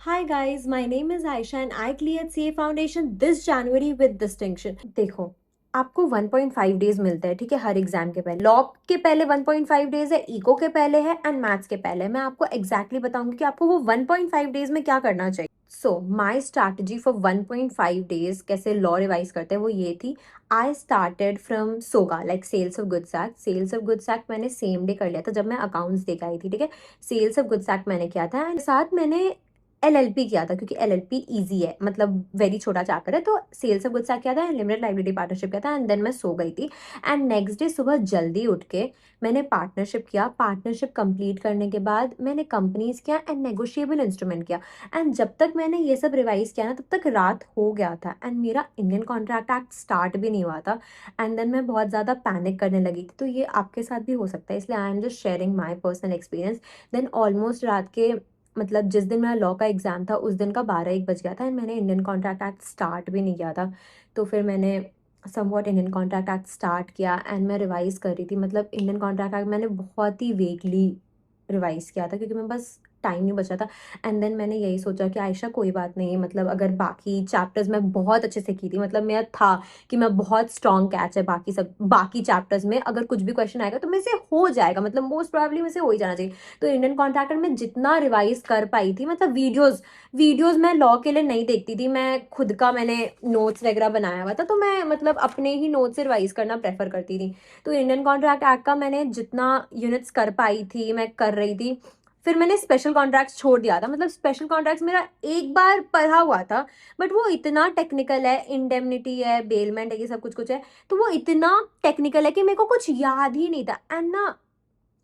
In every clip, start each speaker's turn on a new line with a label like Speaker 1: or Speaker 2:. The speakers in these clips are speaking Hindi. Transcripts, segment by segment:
Speaker 1: Hi guys, my name is Aisha and I cleared CA Foundation this January with distinction. देखो, आपको 1.5 डेज मिलते हैं, ठीक है, हर एग्जाम के पहले। लॉ के पहले 1.5 डेज है, इको के पहले है एंड मैथ्स के पहले। मैं आपको एग्जैक्टली बताऊंगी कि आपको वो 1.5 डेज में क्या करना चाहिए। So my strategy for 1.5 days कैसे लॉ रिवाइज करते हैं वो ये थी। I started from SOGA, like sales of goods act. Sales of goods act मैंने सेम डे कर लिया था जब मैं अकाउंट्स देख आई थी, ठीक है। सेल्स ऑफ गुड्स एक्ट मैंने किया था एंड साथ मैंने एलएलपी किया था, क्योंकि एलएलपी इजी है, मतलब वेरी छोटा चैप्टर है। तो सेल्स ऑफ गुड्स किया था, लिमिटेड लाइबिलिटी पार्टनरशिप किया था एंड देन मैं सो गई थी। एंड नेक्स्ट डे सुबह जल्दी उठ के मैंने पार्टनरशिप किया। पार्टनरशिप कंप्लीट करने के बाद मैंने कंपनीज किया एंड नेगोशिएबल इंस्ट्रूमेंट किया। एंड जब तक मैंने ये सब रिवाइज किया ना, तब तक रात हो गया था एंड मेरा इंडियन कॉन्ट्रैक्ट एक्ट स्टार्ट भी नहीं हुआ था। एंड देन मैं बहुत ज़्यादा पैनिक करने लगी थी। तो ये आपके साथ भी हो सकता है, इसलिए I am just sharing my personal experience. Then almost रात के, मतलब जिस दिन मेरा लॉ का एग्ज़ाम था उस दिन का 12-1 बज गया था एंड मैंने इंडियन कॉन्ट्रैक्ट एक्ट स्टार्ट भी नहीं किया था। तो फिर मैंने somewhat Indian contract act start किया एंड मैं रिवाइज़ कर रही थी। मतलब इंडियन कॉन्ट्रैक्ट एक्ट मैंने बहुत ही वेगली रिवाइज़ किया था, क्योंकि मैं बस टाइम नहीं बचा था। एंड देन मैंने यही सोचा कि आयशा कोई बात नहीं, मतलब अगर बाकी चैप्टर्स मैं बहुत अच्छे से की थी, मतलब मेरा था कि मैं बहुत स्ट्रॉन्ग कैच है बाकी चैप्टर्स में, अगर कुछ भी क्वेश्चन आएगा तो मेरे से हो जाएगा, मतलब मोस्ट प्रोबेबली मेरे से हो ही जाना चाहिए। तो इंडियन कॉन्ट्रैक्टर में जितना रिवाइज कर पाई थी, मतलब वीडियोस मैं लॉ के लिए नहीं देखती थी, मैं खुद का मैंने नोट्स वगैरह बनाया हुआ था, तो मैं मतलब अपने ही नोट्स से रिवाइज करना प्रेफर करती थी। तो इंडियन कॉन्ट्रैक्ट एक्ट का मैंने जितना यूनिट्स कर पाई थी मैं कर रही थी। फिर मैंने स्पेशल कॉन्ट्रैक्ट्स छोड़ दिया था, मतलब स्पेशल कॉन्ट्रैक्ट्स मेरा एक बार पढ़ा हुआ था, बट वो इतना टेक्निकल है, इंडेमनिटी है, बेलमेंट है, ये सब कुछ कुछ है। तो वो इतना टेक्निकल है कि मेरे को कुछ याद ही नहीं था। एंड ना,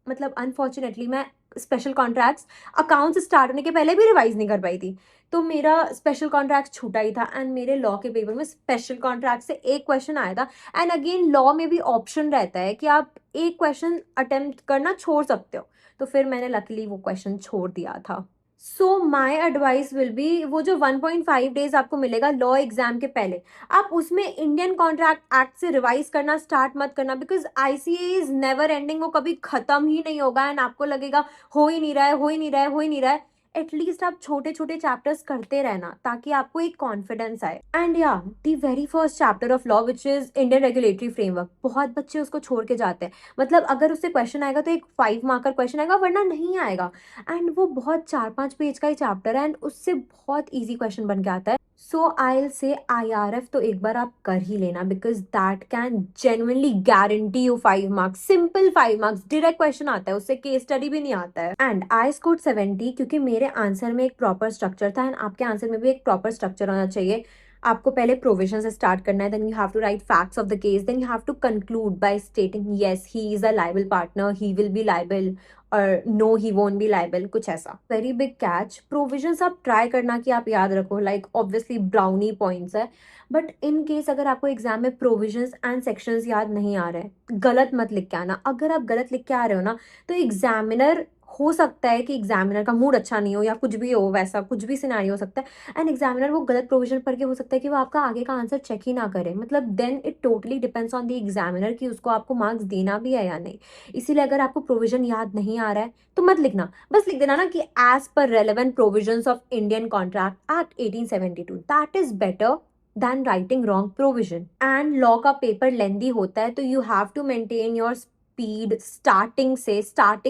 Speaker 1: मतलब अनफॉर्चुनेटली मैं स्पेशल कॉन्ट्रैक्ट्स अकाउंट्स स्टार्ट होने के पहले भी रिवाइज नहीं कर पाई थी। तो मेरा स्पेशल कॉन्ट्रैक्ट छूटा ही था एंड मेरे लॉ के पेपर में स्पेशल कॉन्ट्रैक्ट से एक क्वेश्चन आया था। एंड अगेन लॉ में भी ऑप्शन रहता है कि आप एक क्वेश्चन अटेम्प्ट करना छोड़ सकते हो। तो फिर मैंने लकीली वो क्वेश्चन छोड़ दिया था। सो माई एडवाइस विल बी, वो जो 1.5 डेज आपको मिलेगा लॉ एग्जाम के पहले, आप उसमें इंडियन कॉन्ट्रैक्ट एक्ट से रिवाइज करना स्टार्ट मत करना, because ICA is never ending, वो कभी खत्म ही नहीं होगा एंड आपको लगेगा हो ही नहीं रहा है, हो ही नहीं रहा है, हो ही नहीं रहा है। एटलीस्ट आप छोटे छोटे चैप्टर्स करते रहना ताकि आपको एक कॉन्फिडेंस आए। एंड या, the very first chapter of law which is Indian regulatory framework, बहुत बच्चे उसको छोड़ के जाते हैं। मतलब अगर उससे क्वेश्चन आएगा तो एक 5 मार्कर क्वेश्चन आएगा, वरना नहीं आएगा। एंड वो बहुत 4-5 पेज का ही चैप्टर है एंड उससे बहुत इजी क्वेश्चन बन के आता है। सो आई से आईआरएफ तो एक बार आप कर ही लेना, because that can genuinely guarantee you 5 marks, simple 5 marks, direct question आता है, उससे केस स्टडी भी नहीं आता है। एंड आई स्कोर 70, क्योंकि मेरे आंसर में एक प्रॉपर स्ट्रक्चर था एंड आपके आंसर में भी एक प्रॉपर स्ट्रक्चर होना चाहिए। आपको पहले प्रोविजन से स्टार्ट करना है, then you have to write facts of the case, then you have to conclude by stating yes he is a liable partner, he will be liable, और no he won't be liable, कुछ ऐसा। वेरी बिग कैच, प्रोविजंस आप ट्राई करना कि आप याद रखो, लाइक ऑब्वियसली ब्राउनी पॉइंट्स है, बट इन केस अगर आपको एग्जाम में प्रोविजंस एंड सेक्शंस याद नहीं आ रहे, गलत मत लिख के आना। अगर आप गलत लिख के आ रहे हो ना, तो एग्जामिनर, हो सकता है कि एग्जामिनर का मूड अच्छा नहीं हो या कुछ भी हो, वैसा कुछ भी सिनेरियो हो सकता है, एंड एग्जामिनर वो गलत प्रोविजन पढ़ के हो सकता है कि वो आपका आगे का आंसर चेक ही ना करे। मतलब then it totally depends on the examiner कि उसको आपको मार्क्स देना भी है या नहीं। इसीलिए अगर आपको प्रोविजन याद नहीं आ रहा है तो मत लिखना, बस लिख देना ना कि as per relevant provisions of Indian contract act 1872, that is better than writing wrong provision. And law का पेपर लेंदी होता है, तो you have to maintain your speed. Starting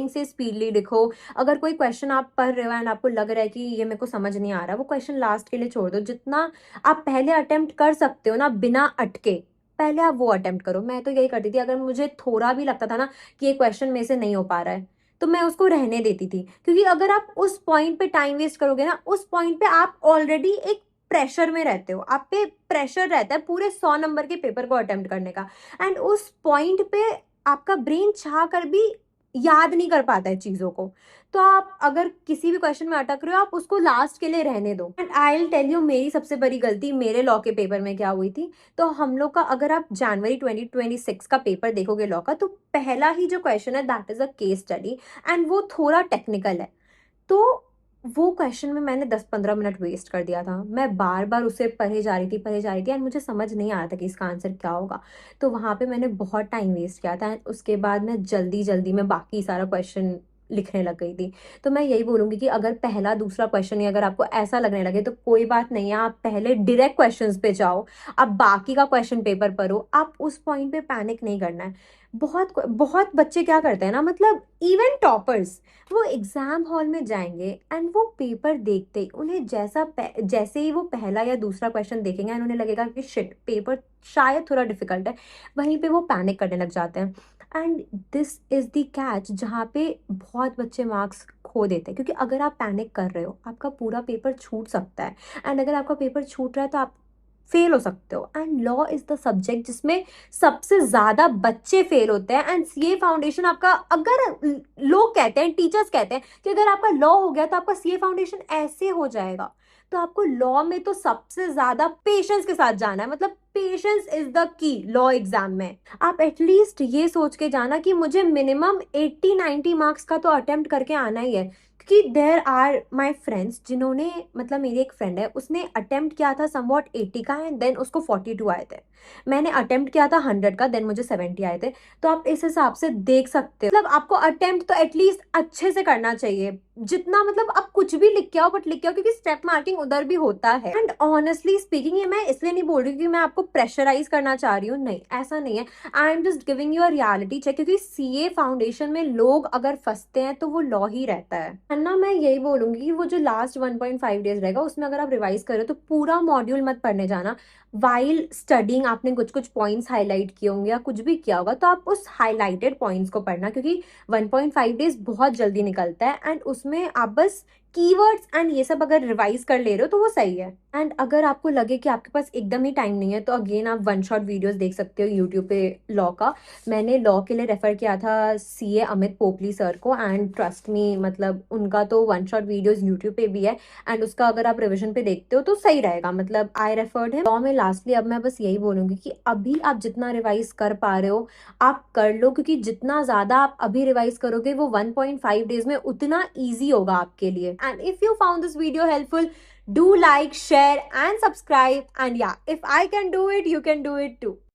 Speaker 1: से स्पीडली लिखो। अगर कोई क्वेश्चन आप पढ़ रहे हो एंड आपको लग रहा है कि ये मेरे को समझ नहीं आ रहा, वो क्वेश्चन लास्ट के लिए छोड़ दो। जितना आप पहले अटेम्प्ट कर सकते हो ना बिना अटके, पहले आप वो अटेम्प्ट करो। मैं तो यही करती थी, अगर मुझे थोड़ा भी लगता था ना कि ये क्वेश्चन मेरे से नहीं हो पा रहा है, तो मैं उसको रहने देती थी। क्योंकि अगर आप उस पॉइंट पे टाइम वेस्ट करोगे ना, उस पॉइंट पे आप ऑलरेडी एक प्रेशर में रहते हो, आप पे प्रेशर रहता है पूरे 100 नंबर के पेपर को अटेम्प्ट करने का। एंड उस पॉइंट पे आपका ब्रेन चाह कर भी याद नहीं कर पाता है चीजों को। तो आप अगर किसी भी क्वेश्चन में अटक रहे हो, आप उसको लास्ट के लिए रहने दो। And I will tell you मेरी सबसे बड़ी गलती मेरे लॉ के पेपर में क्या हुई थी। तो हम लोग का, अगर आप जनवरी 2026 का पेपर देखोगे लॉ का, तो पहला ही जो क्वेश्चन है that is a case study and वो थोड़ा टेक्निकल है। तो वो क्वेश्चन में मैंने 10-15 मिनट वेस्ट कर दिया था। मैं बार बार उसे पढ़े जा रही थी एंड मुझे समझ नहीं आ रहा था कि इसका आंसर क्या होगा। तो वहाँ पे मैंने बहुत टाइम वेस्ट किया था एंड उसके बाद मैं जल्दी जल्दी में बाकी सारा क्वेश्चन लिखने लग गई थी। तो मैं यही बोलूँगी कि अगर पहला दूसरा क्वेश्चन ही अगर आपको ऐसा लगने लगे तो कोई बात नहीं है, आप पहले डायरेक्ट क्वेश्चंस पे जाओ, आप बाकी का क्वेश्चन पेपर पढ़ो, आप उस पॉइंट पे पैनिक नहीं करना है। बहुत बहुत बच्चे क्या करते हैं ना, मतलब इवन टॉपर्स, वो एग्जाम हॉल में जाएंगे एंड वो पेपर देखते ही उन्हें जैसे ही वो पहला या दूसरा क्वेश्चन देखेंगे एंड उन्हें लगेगा कि शिट पेपर शायद थोड़ा डिफिकल्ट है, वहीं पे वो पैनिक करने लग जाते हैं। And this is the catch जहाँ पे बहुत बच्चे मार्क्स खो देते हैं, क्योंकि अगर आप पैनिक कर रहे हो आपका पूरा पेपर छूट सकता है, एंड अगर आपका पेपर छूट रहा है तो आप फेल हो सकते हो। And law is the subject जिसमें सबसे ज्यादा बच्चे फेल होते हैं। एंड सीए फाउंडेशन आपका, अगर लोग कहते हैं, टीचर्स कहते हैं कि अगर आपका लॉ हो गया तो आपका सीए फाउंडेशन ऐसे हो जाएगा, तो आपको लॉ में तो सबसे ज्यादा पेशेंस के साथ जाना है, मतलब patience is the key law exam में। आप एटलीस्ट ये सोच के जाना कि मुझे मिनिमम 80-90 मार्क्स का तो अटेम्प्ट करके आना ही है, क्योंकि देर आर माई फ्रेंड्स जिन्होंने, मतलब मेरी एक फ्रेंड है उसने अटेम्प्ट किया था समवॉट 80 का एंड देन उसको 42 आए थे। मैंने अटेम्प्ट किया था 100 का, देन मुझे 70 आए थे। तो आप इस हिसाब से देख सकते हो, मतलब आपको अटेम्प्ट तो एटलीस्ट अच्छे से करना चाहिए, जितना मतलब आप कुछ भी लिख के आओ, बट लिख के आओ, क्योंकि स्टेप मार्किंग उधर भी होता है। एंड ऑनेस्टली स्पीकिंग, ये मैं इसलिए नहीं बोल रही कि मैं आपको प्रेशराइज करना चाह रही हूँ, नहीं ऐसा नहीं है। I am just giving you a reality check, क्योंकि सीए फाउंडेशन में लोग अगर फंसते हैं तो वो लॉ ही रहता है। एंड ना मैं यही बोलूंगी कि वो जो लास्ट 1.5 डेज रहेगा उसमें अगर आप रिवाइज करो तो पूरा मॉड्यूल मत पढ़ने जाना। वाइल स्टडिंग आपने कुछ कुछ पॉइंट्स हाईलाइट किए होंगे या कुछ भी किया होगा, तो आप उस हाईलाइटेड पॉइंट्स को पढ़ना, क्योंकि 1.5 डेज बहुत जल्दी निकलता है एंड उसमें आप बस कीवर्ड्स एंड ये सब अगर रिवाइज कर ले रहे हो तो वो सही है। एंड अगर आपको लगे कि आपके पास एकदम ही टाइम नहीं है तो अगेन आप वन शॉट वीडियोस देख सकते हो यूट्यूब पे लॉ का। मैंने लॉ के लिए रेफर किया था सीए अमित पोपली सर को, एंड ट्रस्ट मी, मतलब उनका तो वन शॉट वीडियोस यूट्यूब पे भी है एंड उसका अगर आप रिविजन पे देखते हो तो सही रहेगा, मतलब आई रेफर्ड हिम। लॉ में लास्टली अब मैं बस यही बोलूंगी कि अभी आप जितना रिवाइज कर पा रहे हो आप कर लो, क्योंकि जितना ज्यादा आप अभी रिवाइज करोगे वो 1.5 डेज में उतना ईजी होगा आपके लिए। And if you found this video helpful, do like, share and subscribe, and yeah, if I can do it, you can do it too.